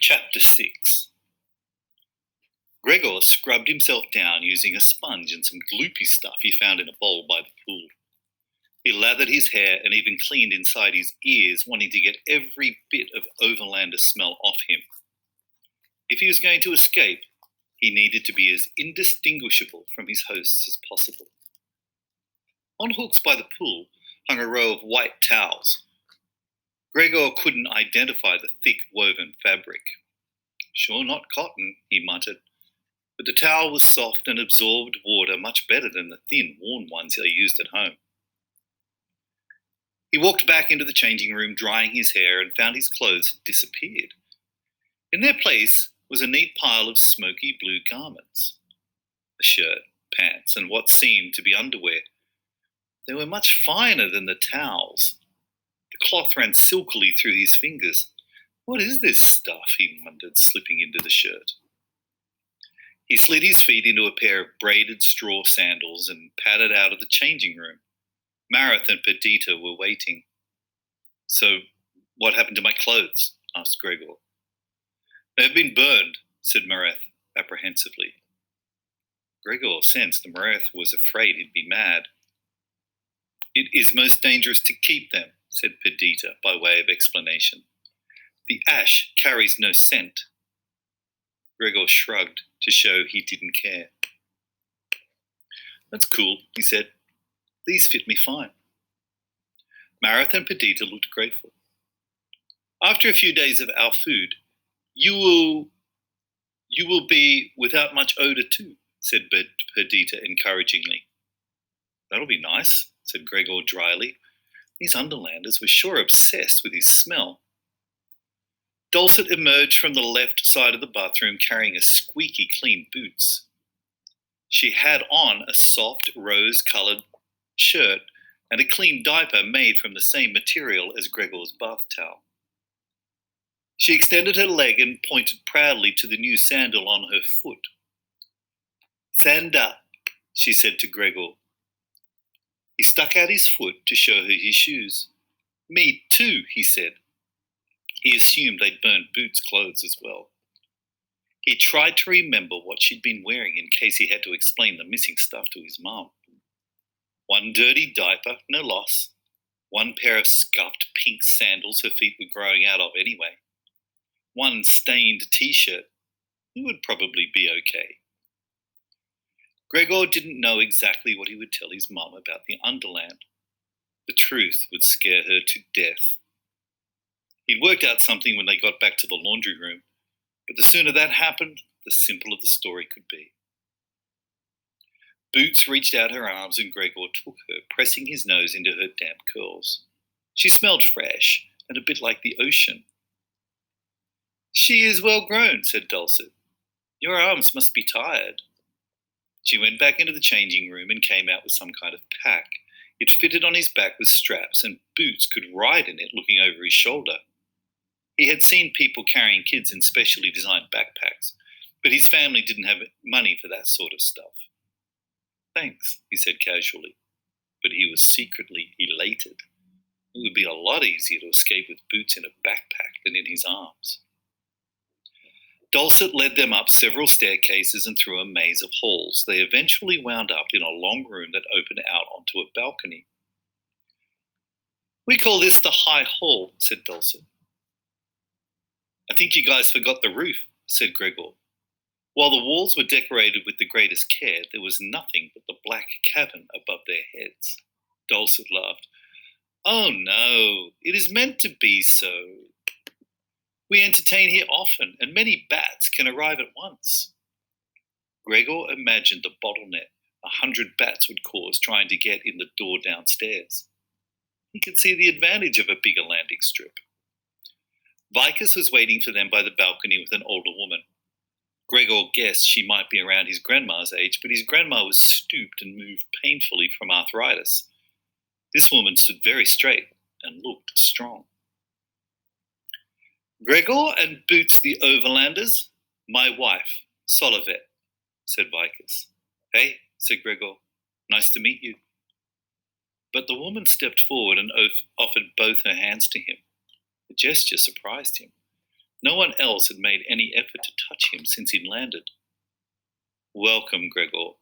Chapter 6. Gregor scrubbed himself down using a sponge and some gloopy stuff he found in a bowl by the pool. He lathered his hair and even cleaned inside his ears, wanting to get every bit of Overlander smell off him. If he was going to escape, he needed to be as indistinguishable from his hosts as possible. On hooks by the pool hung a row of white towels. Gregor couldn't identify the thick woven fabric. "Sure not cotton," he muttered, but the towel was soft and absorbed water much better than the thin, worn ones they used at home. He walked back into the changing room, drying his hair, and found his clothes had disappeared. In their place was a neat pile of smoky blue garments. A shirt, pants, and what seemed to be underwear. They were much finer than the towels. The cloth ran silkily through his fingers. "What is this stuff?" he wondered, slipping into the shirt. He slid his feet into a pair of braided straw sandals and padded out of the changing room. Marath and Perdita were waiting. "So, what happened to my clothes?" asked Gregor. "They've been burned," said Marath apprehensively. Gregor sensed Marath was afraid he'd be mad. "It is most dangerous to keep them," said Perdita by way of explanation. "The ash carries no scent." Gregor shrugged to show he didn't care. "That's cool," he said. "These fit me fine." Marath and Perdita looked grateful. "After a few days of our food, you will be without much odor too," said Perdita encouragingly. "That'll be nice," said Gregor dryly. These Underlanders were sure obsessed with his smell. Dulcet emerged from the left side of the bathroom carrying a squeaky clean boots. She had on a soft rose-coloured shirt and a clean diaper made from the same material as Gregor's bath towel. She extended her leg and pointed proudly to the new sandal on her foot. "Sanda," she said to Gregor. He stuck out his foot to show her his shoes. "Me too," he said. He assumed they'd burned Boots' clothes as well. He tried to remember what she'd been wearing in case he had to explain the missing stuff to his mum. One dirty diaper, no loss. One pair of scuffed pink sandals her feet were growing out of anyway. One stained t-shirt. It would probably be okay. Gregor didn't know exactly what he would tell his mum about the Underland. The truth would scare her to death. He'd worked out something when they got back to the laundry room, but the sooner that happened, the simpler the story could be. Boots reached out her arms and Gregor took her, pressing his nose into her damp curls. She smelled fresh and a bit like the ocean. "She is well grown," said Dulcet. "Your arms must be tired." She went back into the changing room and came out with some kind of pack. It fitted on his back with straps, and Boots could ride in it looking over his shoulder. He had seen people carrying kids in specially designed backpacks, but his family didn't have money for that sort of stuff. "Thanks," he said casually, but he was secretly elated. It would be a lot easier to escape with Boots in a backpack than in his arms. Dulcet led them up several staircases and through a maze of halls. They eventually wound up in a long room that opened out onto a balcony. "We call this the High Hall," said Dulcet. "I think you guys forgot the roof," said Gregor. While the walls were decorated with the greatest care, there was nothing but the black cavern above their heads. Dulcet laughed. "Oh no, it is meant to be so. We entertain here often, and many bats can arrive at once." Gregor imagined the bottleneck 100 bats would cause trying to get in the door downstairs. He could see the advantage of a bigger landing strip. Vicus was waiting for them by the balcony with an older woman. Gregor guessed she might be around his grandma's age, but his grandma was stooped and moved painfully from arthritis. This woman stood very straight and looked strong. "Gregor and Boots the Overlanders, my wife, Solivet," said Vicus. "Hey," said Gregor, "nice to meet you." But the woman stepped forward and offered both her hands to him. The gesture surprised him. No one else had made any effort to touch him since he'd landed. "Welcome, Gregor.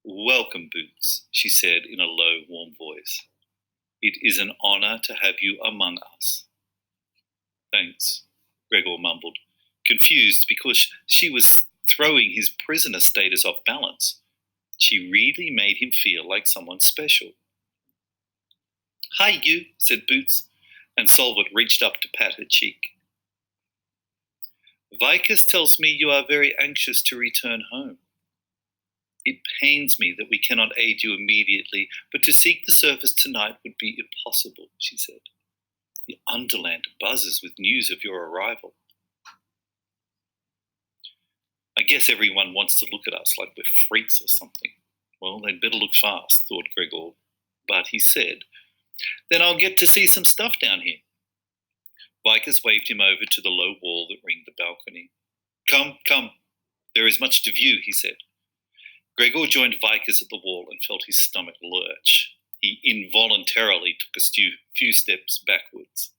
Welcome, Boots," she said in a low, warm voice. "It is an honor to have you among us." "Thanks," Gregor mumbled, confused because she was throwing his prisoner status off balance. She really made him feel like someone special. "Hi, you," said Boots, and Solvit reached up to pat her cheek. "Vicus tells me you are very anxious to return home. It pains me that we cannot aid you immediately, but to seek the surface tonight would be impossible," she said. "The Underland buzzes with news of your arrival." "I guess everyone wants to look at us like we're freaks or something. Well, they'd better look fast," thought Gregor. But he said, "Then I'll get to see some stuff down here." Vicus waved him over to the low wall that ringed the balcony. Come, there is much to view," he said. Gregor joined Vicus at the wall and felt his stomach lurch. He involuntarily took a few steps backwards.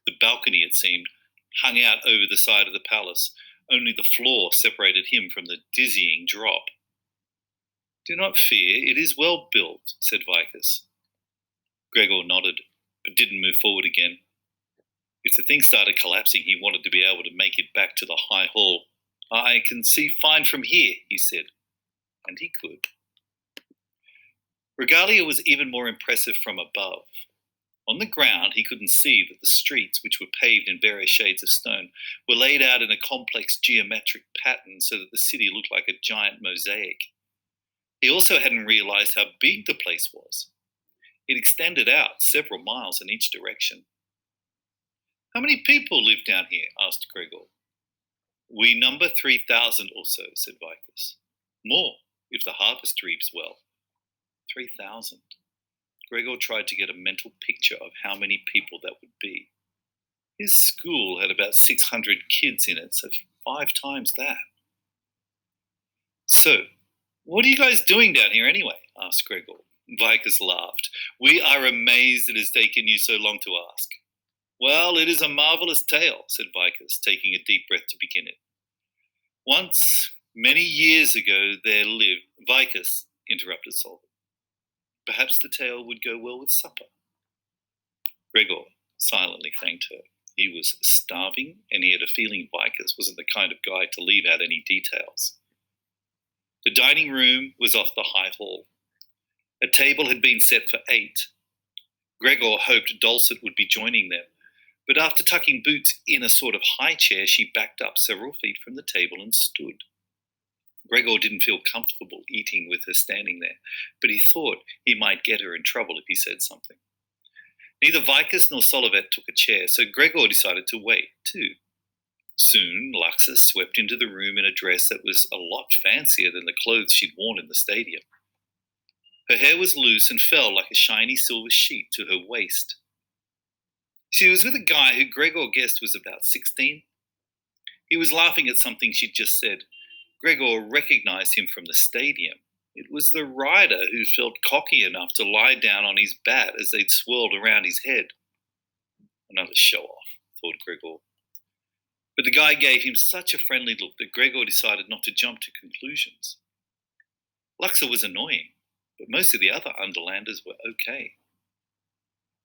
The balcony, it seemed, hung out over the side of the palace. Only the floor separated him from the dizzying drop. "Do not fear, it is well built," said Vicus. Gregor nodded, but didn't move forward again. If the thing started collapsing, he wanted to be able to make it back to the high hall. "I can see fine from here," he said. And he could. Regalia was even more impressive from above. On the ground, he couldn't see that the streets, which were paved in various shades of stone, were laid out in a complex geometric pattern so that the city looked like a giant mosaic. He also hadn't realized how big the place was. It extended out several miles in each direction. "How many people live down here?" asked Gregor. "We number 3,000 or so," said Vicus. "More, if the harvest reaps well." 3,000. Gregor tried to get a mental picture of how many people that would be. His school had about 600 kids in it, so 5 times that. "So, what are you guys doing down here anyway?" asked Gregor. Vicus laughed. "We are amazed it has taken you so long to ask." "Well, it is a marvelous tale," said Vicus, taking a deep breath to begin it. "Once, many years ago, there lived..." "Vicus," interrupted Solvit. "Perhaps the tale would go well with supper." Gregor silently thanked her. He was starving, and he had a feeling Vicus wasn't the kind of guy to leave out any details. The dining room was off the high hall. A table had been set for 8. Gregor hoped Dulcet would be joining them, but after tucking Boots in a sort of high chair, she backed up several feet from the table and stood. Gregor didn't feel comfortable eating with her standing there, but he thought he might get her in trouble if he said something. Neither Vicus nor Solivet took a chair, so Gregor decided to wait, too. Soon, Luxa swept into the room in a dress that was a lot fancier than the clothes she'd worn in the stadium. Her hair was loose and fell like a shiny silver sheet to her waist. She was with a guy who Gregor guessed was about 16. He was laughing at something she'd just said. Gregor recognized him from the stadium. It was the rider who felt cocky enough to lie down on his bat as they'd swirled around his head. Another show-off, thought Gregor. But the guy gave him such a friendly look that Gregor decided not to jump to conclusions. Luxa was annoying, but most of the other Underlanders were okay.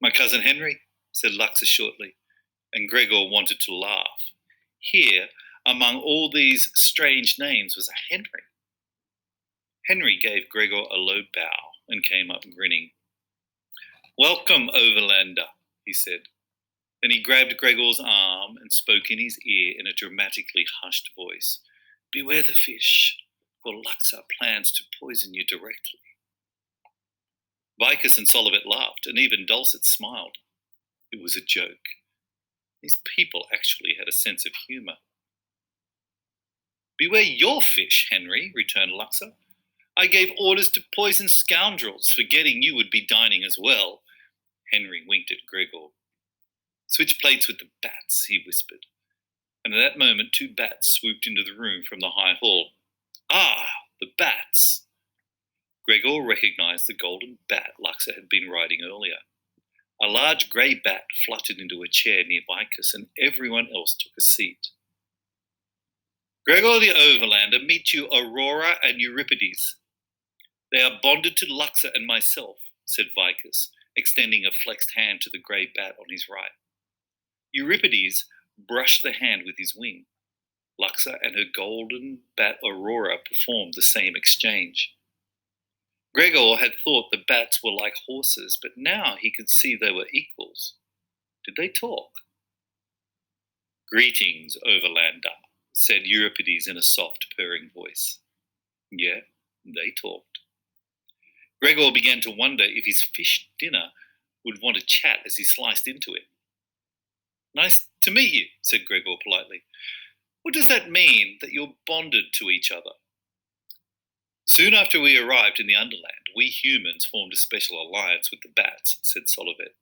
"My cousin Henry," said Luxa shortly, and Gregor wanted to laugh. Here, among all these strange names, was a Henry. Henry gave Gregor a low bow and came up grinning. "Welcome, Overlander," he said. Then he grabbed Gregor's arm and spoke in his ear in a dramatically hushed voice. "Beware the fish, for Luxa plans to poison you directly." Vicus and Solivet laughed, and even Dulcet smiled. It was a joke. These people actually had a sense of humour. "Beware your fish, Henry," returned Luxa. "I gave orders to poison scoundrels, forgetting you would be dining as well." Henry winked at Gregor. "Switch plates with the bats," he whispered. And at that moment 2 bats swooped into the room from the high hall. "Ah, the bats!" Gregor recognized the golden bat Luxa had been riding earlier. A large grey bat fluttered into a chair near Vicus, and everyone else took a seat. Gregor the Overlander, meet you Aurora and Euripides. They are bonded to Luxa and myself, said Vicus, extending a flexed hand to the grey bat on his right. Euripides brushed the hand with his wing. Luxa and her golden bat Aurora performed the same exchange. Gregor had thought the bats were like horses, but now he could see they were equals. Did they talk? Greetings, Overlander, said Euripides in a soft, purring voice. Yeah, they talked. Gregor began to wonder if his fish dinner would want to chat as he sliced into it. Nice to meet you, said Gregor politely. What does that mean, that you're bonded to each other? Soon after we arrived in the Underland, we humans formed a special alliance with the bats, said Solivet.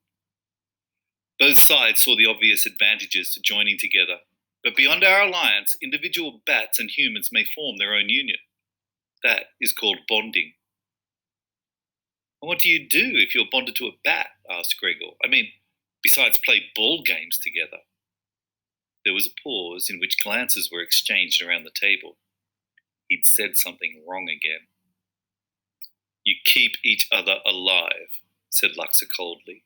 Both sides saw the obvious advantages to joining together, but beyond our alliance, individual bats and humans may form their own union. That is called bonding. And what do you do if you're bonded to a bat? Asked Gregor. I mean, besides play ball games together. There was a pause in which glances were exchanged around the table. He'd said something wrong again. You keep each other alive, said Luxa coldly.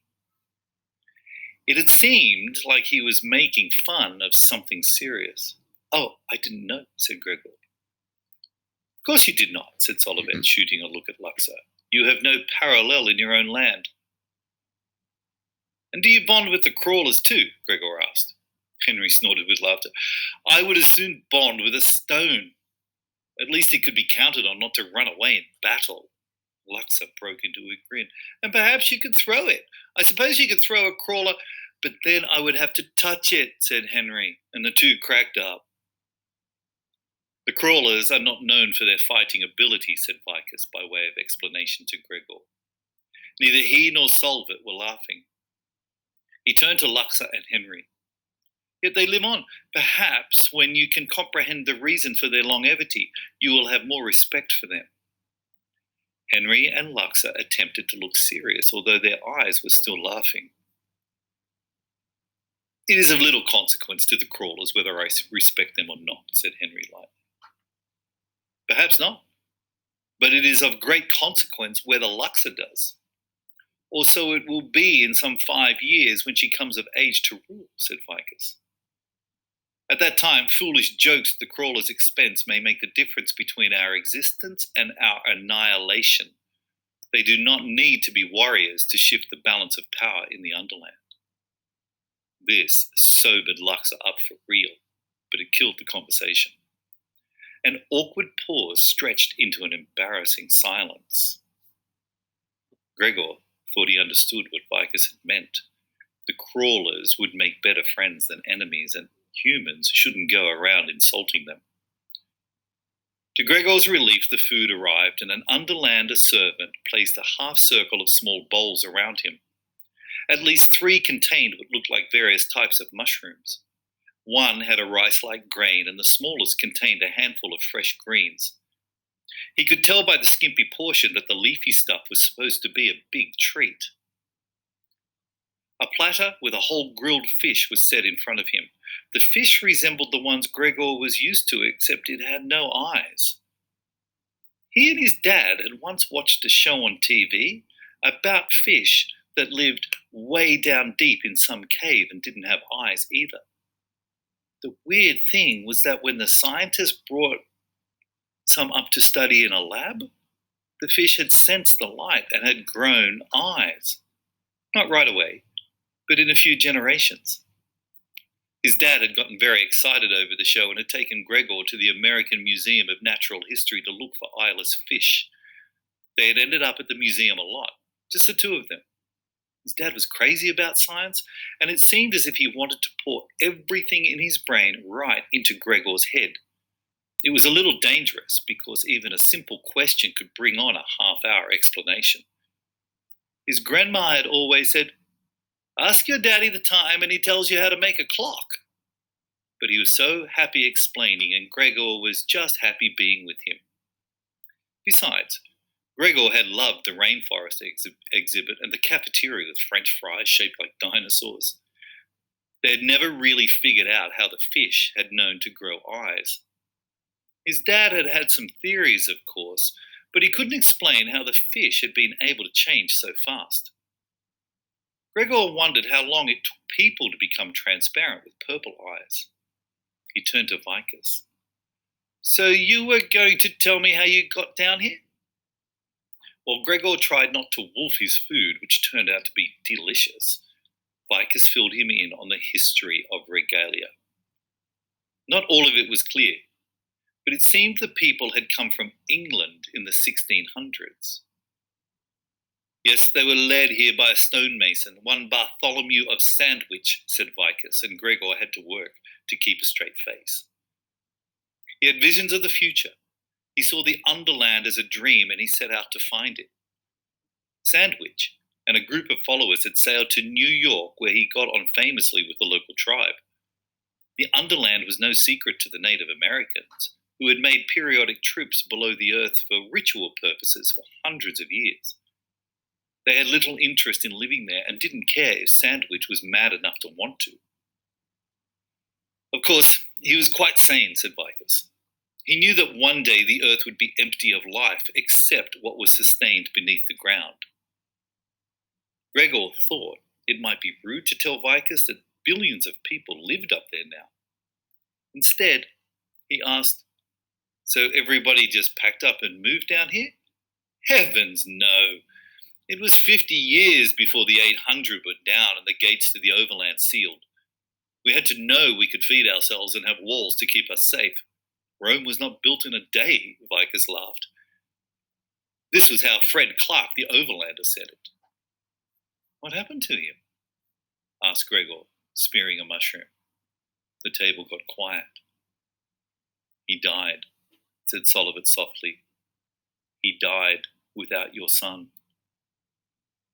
It had seemed like he was making fun of something serious. Oh, I didn't know, said Gregor. Of course you did not, said Solivet, shooting a look at Luxa. You have no parallel in your own land. And do you bond with the crawlers too? Gregor asked. Henry snorted with laughter. I would as soon bond with a stone. At least it could be counted on not to run away in battle. Luxa broke into a grin. And perhaps you could throw it. I suppose you could throw a crawler, but then I would have to touch it, said Henry, and the two cracked up. The crawlers are not known for their fighting ability, said Vicus by way of explanation to Gregor. Neither he nor Solvet were laughing. He turned to Luxa and Henry. Yet they live on. Perhaps when you can comprehend the reason for their longevity, you will have more respect for them. Henry and Luxa attempted to look serious, although their eyes were still laughing. It is of little consequence to the crawlers whether I respect them or not, said Henry lightly. Perhaps not, but it is of great consequence whether Luxa does. Or so it will be in some 5 years when she comes of age to rule, said Vicus. At that time, foolish jokes at the crawler's expense may make the difference between our existence and our annihilation. They do not need to be warriors to shift the balance of power in the Underland. This sobered Luxa up for real, but it killed the conversation. An awkward pause stretched into an embarrassing silence. Gregor thought he understood what Vicus had meant. The crawlers would make better friends than enemies, and humans shouldn't go around insulting them. To Gregor's relief, the food arrived, and an Underlander servant placed a half circle of small bowls around him. At least 3 contained what looked like various types of mushrooms. One had a rice-like grain, and the smallest contained a handful of fresh greens. He could tell by the skimpy portion that the leafy stuff was supposed to be a big treat. A platter with a whole grilled fish was set in front of him. The fish resembled the ones Gregor was used to, except it had no eyes. He and his dad had once watched a show on TV about fish that lived way down deep in some cave and didn't have eyes either. The weird thing was that when the scientists brought some up to study in a lab, the fish had sensed the light and had grown eyes. Not right away, but in a few generations. His dad had gotten very excited over the show and had taken Gregor to the American Museum of Natural History to look for eyeless fish. They had ended up at the museum a lot, just the two of them. His dad was crazy about science, and it seemed as if he wanted to pour everything in his brain right into Gregor's head. It was a little dangerous because even a simple question could bring on a half-hour explanation. His grandma had always said, "Ask your daddy the time and he tells you how to make a clock." But he was so happy explaining, and Gregor was just happy being with him. Besides, Gregor had loved the rainforest exhibit and the cafeteria with French fries shaped like dinosaurs. They had never really figured out how the fish had known to grow eyes. His dad had had some theories, of course, but he couldn't explain how the fish had been able to change so fast. Gregor wondered how long it took people to become transparent with purple eyes. He turned to Vicus. So you were going to tell me how you got down here? While Gregor tried not to wolf his food, which turned out to be delicious, Vicus filled him in on the history of regalia. Not all of it was clear, but it seemed the people had come from England in the 1600s. Yes, they were led here by a stonemason, one Bartholomew of Sandwich, said Vicus, and Gregor had to work to keep a straight face. He had visions of the future. He saw the Underland as a dream and he set out to find it. Sandwich and a group of followers had sailed to New York, where he got on famously with the local tribe. The Underland was no secret to the Native Americans, who had made periodic trips below the earth for ritual purposes for hundreds of years. They had little interest in living there and didn't care if Sandwich was mad enough to want to. Of course, he was quite sane, said Vicus. He knew that one day the earth would be empty of life except what was sustained beneath the ground. Gregor thought it might be rude to tell Vicus that billions of people lived up there now. Instead, he asked, so everybody just packed up and moved down here? Heavens, no. It was 50 years before the 800 were down and the gates to the overland sealed. We had to know we could feed ourselves and have walls to keep us safe. Rome was not built in a day, Vicus laughed. This was how Fred Clark, the overlander, said it. What happened to him? Asked Gregor, spearing a mushroom. The table got quiet. He died, said Solivet softly. He died without your son.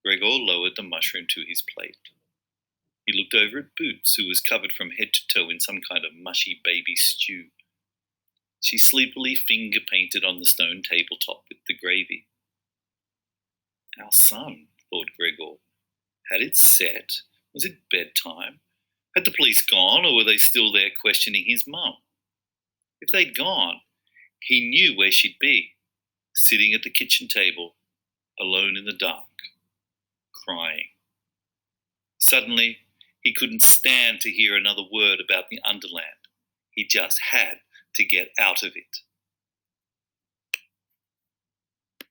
Gregor lowered the mushroom to his plate. He looked over at Boots, who was covered from head to toe in some kind of mushy baby stew. She sleepily finger-painted on the stone tabletop with the gravy. Our son, thought Gregor. Had it set? Was it bedtime? Had the police gone, or were they still there questioning his mum? If they'd gone, he knew where she'd be, sitting at the kitchen table, alone in the dark, crying. Suddenly, he couldn't stand to hear another word about the Underland. He just had to get out of it.